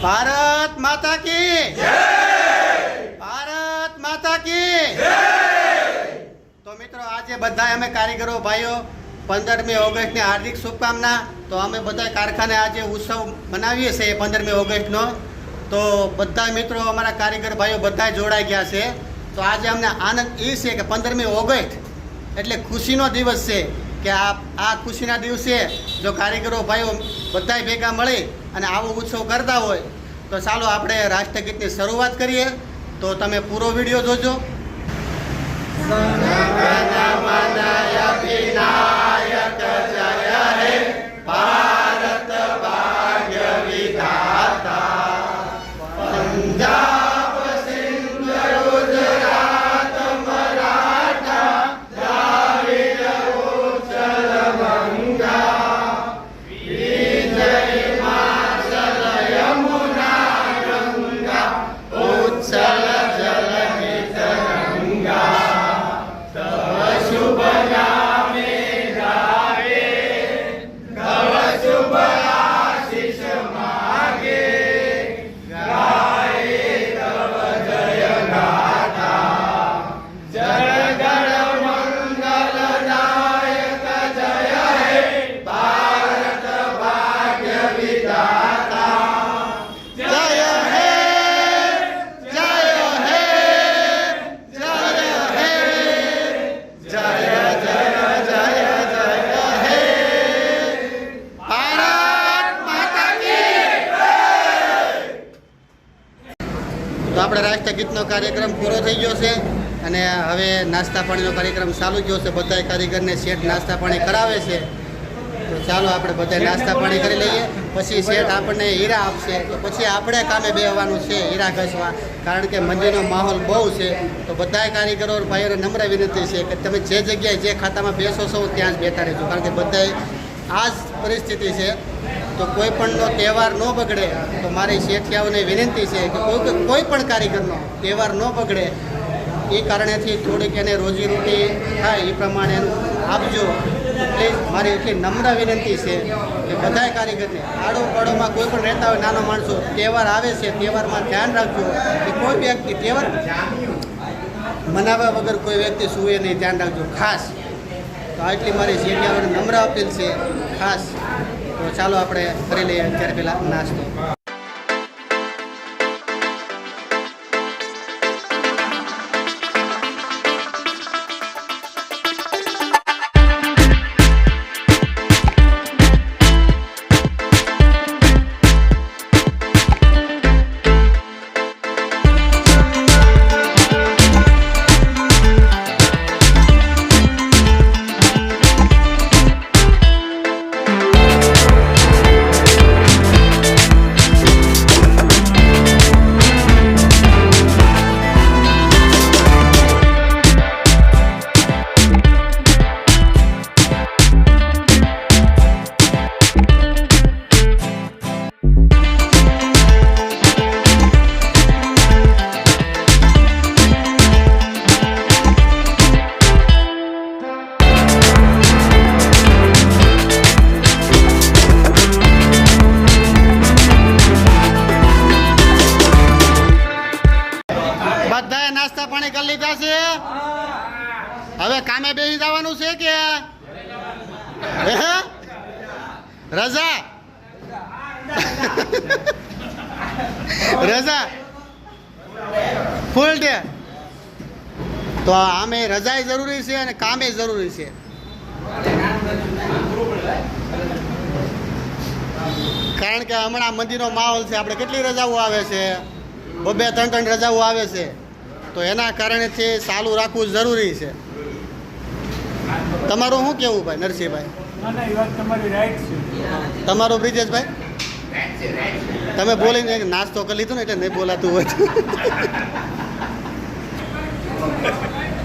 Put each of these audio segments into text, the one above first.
ભારત માતા કી જય, ભારત માતા કી જય। તો મિત્રો આજે બધા અમે કારીગરો ભાઈઓ 15મી ઓગસ્ટની હાર્દિક શુભકામના। તો અમે બધા કારખાને આજે ઉત્સવ મનાવીએ છીએ 15મી ઓગસ્ટનો। તો બધા મિત્રો અમારા કારીગર ભાઈઓ બધા જોડાઈ ગયા છે। તો આજે અમને આનંદ એ છે કે 15મી ઓગસ્ટ એટલે ખુશીનો દિવસ છે કે આ ખુશીના દિવસે જો કારીગરો ભાઈઓ બધાય ભેગા મળી અને આવો ઉત્સવ કરતા હોય તો ચાલો આપણે રાષ્ટ્રગીતની શરૂઆત કરીએ। તો તમે પૂરો વિડીયો જોજો। ભારત ભાગ્ય વિધાતા પંજાબ સિંધ ગુજરાત મરાઠા દ્રાવિડ ઉચ્ચલ ગંગા વિજય માર્શલ યમુના ગંગા ઉચ્ચલ જલમિત ગંગા તવ શુભ નામે ગાવે તવ શુભ આશીષ માગે ગાય તવ જય ગાથા જગડ મંગલદાયક જય હે ભારત ભાગ્ય વિધાતા જય હે જય હે જય હે જય જય જય જય હે ભારત માતા કી જય। તો આપણે રાષ્ટ્રગીતનો કાર્યક્રમ પૂરો થઈ ગયો છે અને હવે નાસ્તા પાણીનો કાર્યક્રમ ચાલુ ગયો છે। બધા કારીગરને શેઠ નાસ્તા પાણી કરાવે છે। તો ચાલો આપણે બધા નાસ્તા પાણી કરી લઈએ, પછી શેઠ આપણને હીરા આપશે। તો પછી આપણે કામે બેસવાનું છે હીરા ઘસવા, કારણ કે મંદિરનો માહોલ બહુ છે। તો બધા કારીગરો ભાઈઓને નમ્ર વિનંતી છે કે તમે જે જગ્યાએ જે ખાતામાં બેસો છો ત્યાં જ બેઠા રહેજો, કારણ કે બધાય આ જ પરિસ્થિતિ છે। તો કોઈ પણનો તહેવાર ન બગડે તો મારી શેઠિયાઓને વિનંતી છે કે કોઈ પણ કારીગરનો તહેવાર ન બગડે એ કારણેથી થોડીક એને રોજીરોટી થાય એ પ્રમાણે એનું આપજો। પ્લીઝ મારી એટલી નમ્ર વિનંતી છે કે બધા કારીગરને આડોપાડોમાં કોઈ પણ રહેતા હોય નાનો માણસો તહેવાર આવે છે, તહેવારમાં ધ્યાન રાખજો કે કોઈ વ્યક્તિ તહેવાર મનાવ્યા વગર કોઈ વ્યક્તિ સૂવે નહીં, ધ્યાન રાખજો ખાસ। તો આટલી મારી શેઠિયાઓને નમ્ર અપીલ છે ખાસ। તો ચાલો આપણે કરી લઈએ અત્યારે પહેલાં નાસ્તો। બધાએ નાસ્તા પાણી કરી લીધા છે, હવે કામે બેસી જવાનું છે કે રજા રજા ફૂલ ડે। તો આમે રજાએ જરૂરી છે અને કામે જરૂરી છે। કારણ કે હમણાં મંદિરનો માહોલ છે, આપણે કેટલી રજાઓ આવે છે, 2-3 રજાઓ આવે છે। તો એના કારણેથી ચાલુ રાખવું જરૂરી છે। તમારું શું કહેવું ભાઈ નરસિંહભાઈ? તમારો બ્રિજેશભાઈ તમે બોલીને નાસ્તો કરી લીધો ને એટલે નહીં બોલાતું હોય।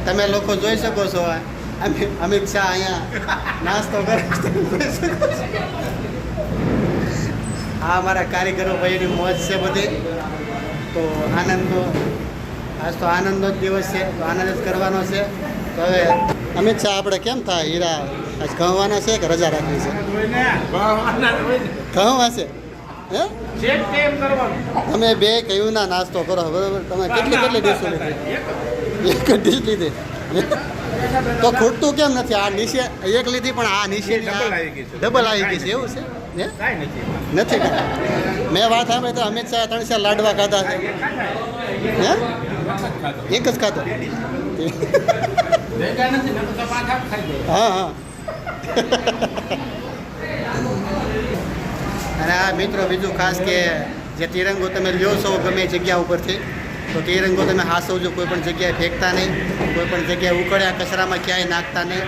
તમે લોકો જોઈ શકો છો અમિત શાહ અહીંયા નાસ્તો કરે। આ અમારા કારીગરો ભાઈની મોજ છે બધી। તો આનંદનો આજ તો આનંદનો જ દિવસ છે, તો આનંદ જ કરવાનો છે। તો હવે અમિત શાહ આપણે કેમ થાય હીરા આજ ઘઉંવાના છે કે રજા રાખવી છે? ઘઉં હશે હે ચેક કેમ કરવાનું? તમે બે કયું ના નાસ્તો કરો બરોબર તમે કેટલી ડીશો લીધી એક જ ડીશ લીધી તો ખૂટતું કેમ નથી આ નીચે એક લીધી પણ આ નીચે ડબલ આવી ગઈ છે એવું છે હે કાંઈ નથી. નથી ને? મેં વાત સાંભળી તો અમિત શાહ 3 લાડવા ખાધા છે હે એક જ ખાધો ભેગા નથી ને તો પાછા ખાઈ જાય. હા હા અને આ મિત્રો બીજું ખાસ કે જે તિરંગો તમે લ્યો છો ગમે એ જગ્યા ઉપરથી તો તિરંગો તમે હાસવજો કોઈ પણ જગ્યાએ ફેંકતા નહીં કોઈ પણ જગ્યાએ ઉકળ્યા કચરામાં ક્યાંય નાખતા નહીં